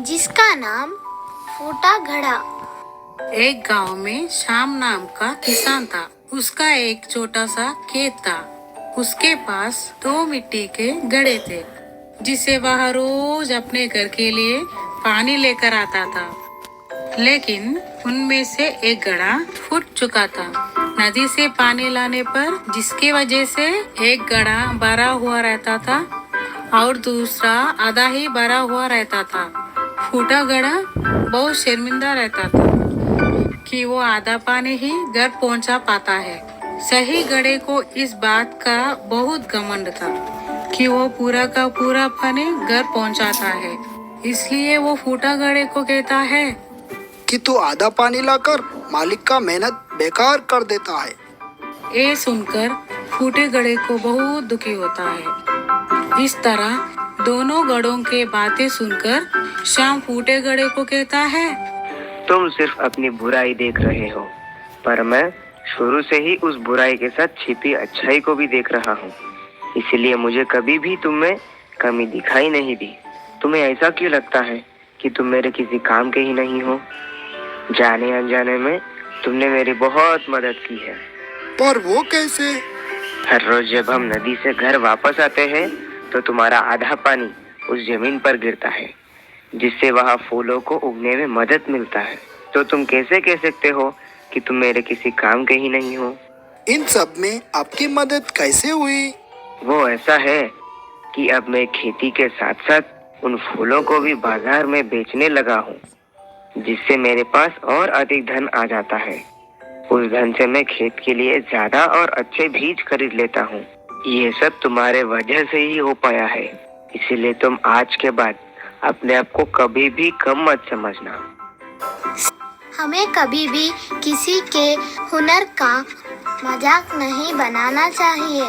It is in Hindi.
जिसका नाम फूटा घड़ा। एक गांव में श्याम नाम का किसान था। उसका एक छोटा सा खेत था। उसके पास 2 मिट्टी के घड़े थे, जिसे वह रोज अपने घर के लिए पानी लेकर आता था। लेकिन उनमें से एक घड़ा फूट चुका था नदी से पानी लाने पर, जिसकी वजह से एक घड़ा भरा हुआ रहता था और दूसरा आधा ही भरा हुआ रहता था। फूटा घड़ा बहुत शर्मिंदा रहता था कि वो आधा पानी ही घर पहुंचा पाता है। सही घड़े को इस बात का बहुत घमंड था कि वो पूरा का पूरा पानी घर पहुंचाता है। इसलिए वो फूटा घड़े को कहता है कि तू आधा पानी लाकर मालिक का मेहनत बेकार कर देता है। ये सुनकर फूटे घड़े को बहुत दुखी होता है। इस तरह दोनों घड़ों के बातें सुनकर श्याम फूटे घड़े को कहता है, तुम सिर्फ अपनी बुराई देख रहे हो, पर मैं शुरू से ही उस बुराई के साथ छिपी अच्छाई को भी देख रहा हूँ। इसलिए मुझे कभी भी तुम में कमी दिखाई नहीं दी। तुम्हें ऐसा क्यों लगता है कि तुम मेरे किसी काम के ही नहीं हो? जाने अनजाने में तुमने मेरी बहुत मदद की है। पर वो कैसे? हर रोज जब हम नदी से घर वापस आते हैं तो तुम्हारा आधा पानी उस जमीन पर गिरता है, जिससे वहाँ फूलों को उगने में मदद मिलता है। तो तुम कैसे कह सकते हो कि तुम मेरे किसी काम के ही नहीं हो? इन सब में आपकी मदद कैसे हुई? वो ऐसा है कि अब मैं खेती के साथ साथ उन फूलों को भी बाजार में बेचने लगा हूँ, जिससे मेरे पास और अधिक धन आ जाता है। उस धन से मैं खेत के लिए ज्यादा और अच्छे बीज खरीद लेता हूँ। ये सब तुम्हारे वजह से ही हो पाया है। इसीलिए तुम आज के बाद अपने आप को कभी भी कम मत समझना। हमें कभी भी किसी के हुनर का मजाक नहीं बनाना चाहिए।